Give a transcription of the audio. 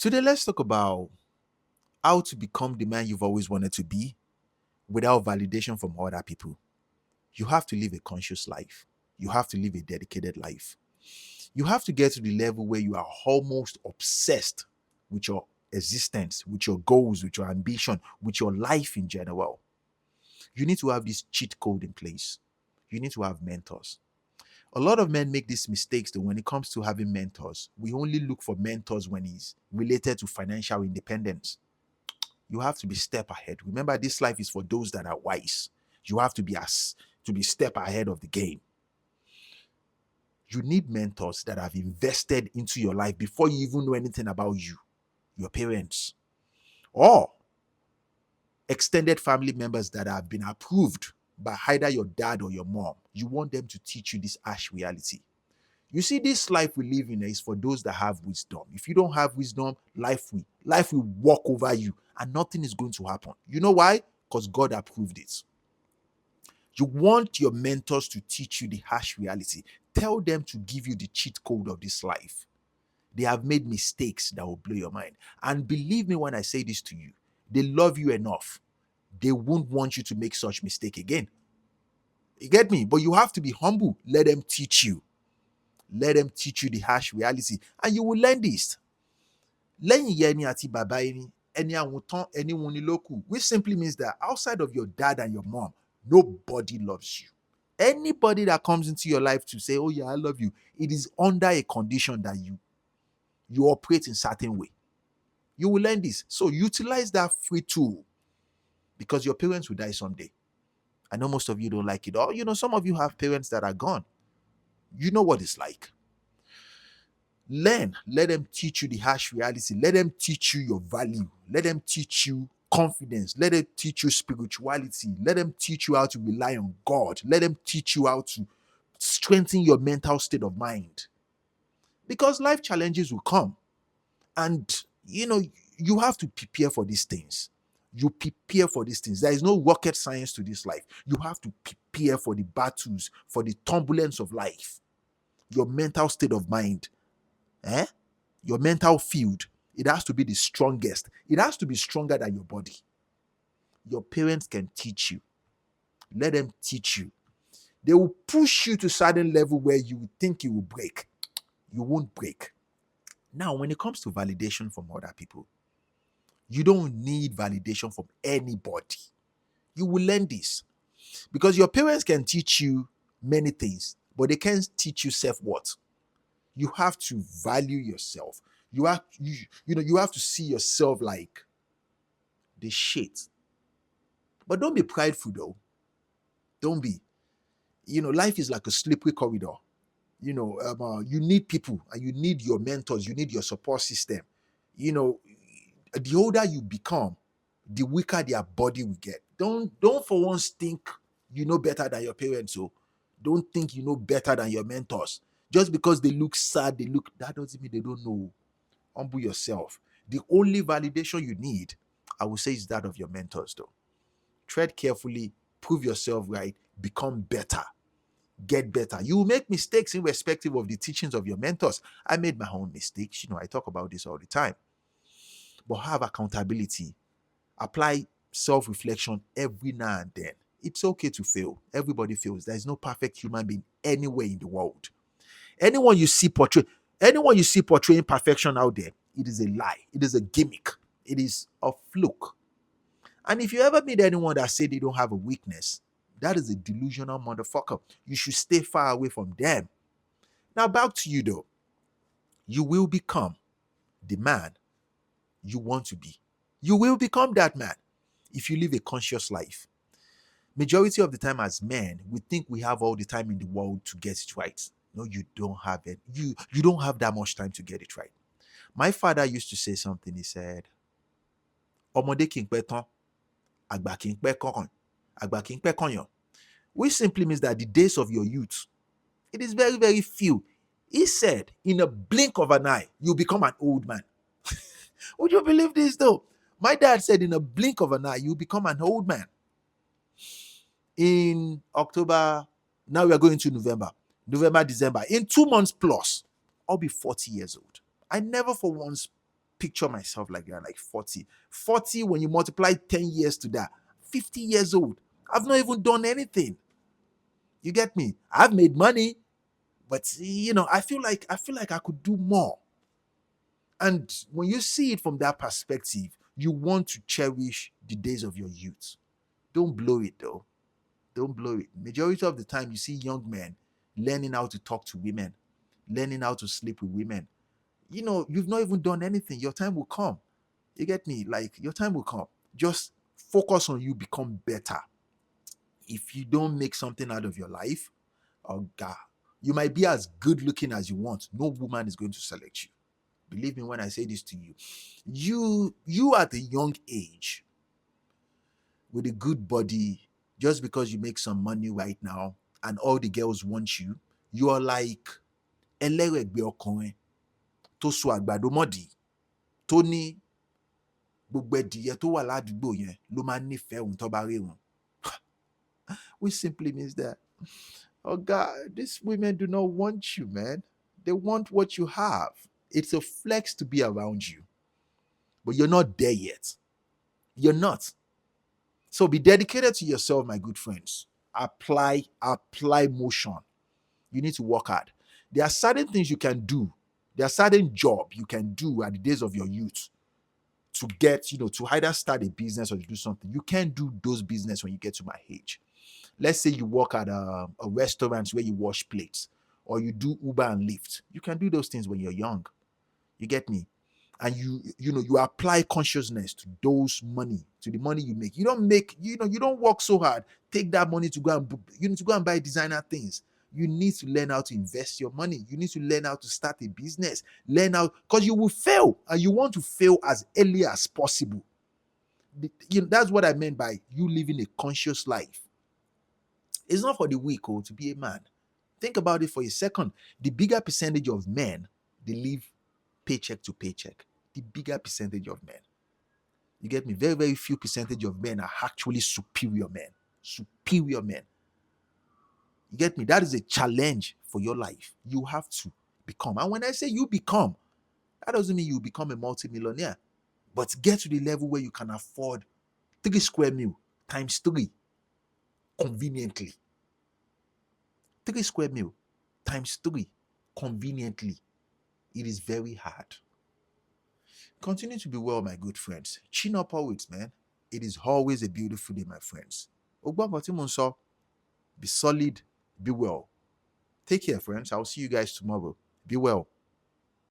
Today, let's talk about how to become the man you've always wanted to be without validation from other people. You have to live a conscious life. You have to live a dedicated life. You have to get to the level where you are almost obsessed with your existence, with your goals, with your ambition, with your life in general. You need to have this cheat code in place. You need to have mentors. A lot of men make these mistakes that when it comes to having mentors, we only look for mentors when it's related to financial independence. You have to be step ahead. Remember, this life is for those that are wise. You have to be step ahead of the game. You need mentors that have invested into your life before you even know anything about you, your parents, or extended family members that have been approved by either your dad or your mom. You want them to teach you this harsh reality. You see, this life we live in is for those that have wisdom. If you don't have wisdom, life will walk over you and nothing is going to happen. You know why? Because God approved it. You want your mentors to teach you the harsh reality. Tell them to give you the cheat code of this life. They have made mistakes that will blow your mind. And believe me when I say this to you, they love you enough. They won't want you to make such mistake again. You get me? But you have to be humble. Let them teach you. Let them teach you the harsh reality. And you will learn this. Lẹ́yìn ìyá ẹni àti bàbá ẹni, ẹni àwòtán ẹni wọn ni ló kù, which simply means that outside of your dad and your mom, nobody loves you. Anybody that comes into your life to say, oh yeah, I love you, it is under a condition that you operate in certain way. You will learn this. So utilize that free tool because your parents will die someday. I know most of you don't like it. Or, some of you have parents that are gone. You know what it's like. Learn. Let them teach you the harsh reality. Let them teach you your value. Let them teach you confidence. Let them teach you spirituality. Let them teach you how to rely on God. Let them teach you how to strengthen your mental state of mind. Because life challenges will come. And, you have to prepare for these things. You prepare for these things. There is no rocket science to this life. You have to prepare for the battles, for the turbulence of life. Your mental state of mind, your mental field, it has to be the strongest. It has to be stronger than your body. Your parents can teach you. Let them teach you. They will push you to a certain level where you think you will break. You won't break. Now, when it comes to validation from other people, you don't need validation from anybody. You will learn this because your parents can teach you many things, but they can't teach you self-worth. You have to value yourself. You have to see yourself like the shit. But don't be prideful though. Don't be. Life is like a slippery corridor. You need people and you need your mentors. You need your support system. The older you become, the weaker their body will get. Don't for once think you know better than your parents. So don't think you know better than your mentors. Just because they look sad, that doesn't mean they don't know. Humble yourself. The only validation you need, I would say, is that of your mentors, though. Tread carefully, prove yourself right, become better, get better. You will make mistakes irrespective of the teachings of your mentors. I made my own mistakes. I talk about this all the time. But have accountability. Apply self-reflection every now and then. It's okay to fail. Everybody fails. There is no perfect human being anywhere in the world. Anyone you see portraying perfection out there, it is a lie. It is a gimmick. It is a fluke. And if you ever meet anyone that say they don't have a weakness, that is a delusional motherfucker. You should stay far away from them. Now back to you though. You will become the man you want to be. You will become that man if you live a conscious life. Majority of the time as men, we think we have all the time in the world to get it right. No, you don't have it. You don't have that much time to get it right. My father used to say something. He said, "Ọmọdé kì í pẹ́ tán, àgbà kì í pẹ́ kọ̀kan, àgbà kì í pẹ́ kọ̀yàn," which simply means that the days of your youth, it is very, very few. He said, in a blink of an eye, you become an old man. Would you believe this though? My dad said, in a blink of an eye, you become an old man. In October, now we are going to November, December. In 2 months plus, I'll be 40 years old. I never for once picture myself like that, like 40. 40, when you multiply 10 years to that, 50 years old. I've not even done anything. You get me? I've made money, but I feel like I could do more. And when you see it from that perspective, you want to cherish the days of your youth. Don't blow it though. Don't blow it. Majority of the time, you see young men learning how to talk to women, learning how to sleep with women. You've not even done anything. Your time will come. You get me? Like, your time will come. Just focus on you become better. If you don't make something out of your life, oh God, you might be as good looking as you want. No woman is going to select you. Believe me when I say this to you. You at a young age with a good body, just because you make some money right now and all the girls want you, you are like ẹlẹ́rẹ̀gbẹ́ ọkùnrin tó so àgbàdo mọ́dì tó ní gbogbo ẹdìyẹ tó wà ládùúgbò yẹn ló máa ń nífẹ̀ẹ́ òun tó bá rí òun. Which simply means that, oh God, these women do not want you, man. They want what you have. It's a flex to be around you, but you're not there yet. You're not. So be dedicated to yourself, my good friends. Apply motion. You need to work hard. There are certain things you can do. There are certain jobs you can do at the days of your youth to get, to either start a business or to do something. You can't do those business when you get to my age. Let's say you work at a restaurant where you wash plates, or you do Uber and Lyft. You can do those things when you're young. You get me? And you apply consciousness to the money you make. You don't work so hard. Take that money to go and buy designer things. You need to learn how to invest your money. You need to learn how to start a business. Learn how, because you will fail, and you want to fail as early as possible. That's what I meant by you living a conscious life. It's not for the weak to be a man. Think about it for a second. The bigger percentage of men, they live paycheck to paycheck. The bigger percentage of men. You get me? Very, very few percentage of men are actually superior men. Superior men. You get me? That is a challenge for your life. You have to become. And when I say you become, that doesn't mean you become a multimillionaire. But get to the level where you can afford 3 square meal times 3 conveniently. 3 square meal times 3 conveniently. It is very hard. Continue to be well, my good friends. Chin up always, man. It is always a beautiful day, my friends. Be solid, be well. Take care, friends. I'll see you guys tomorrow. Be well.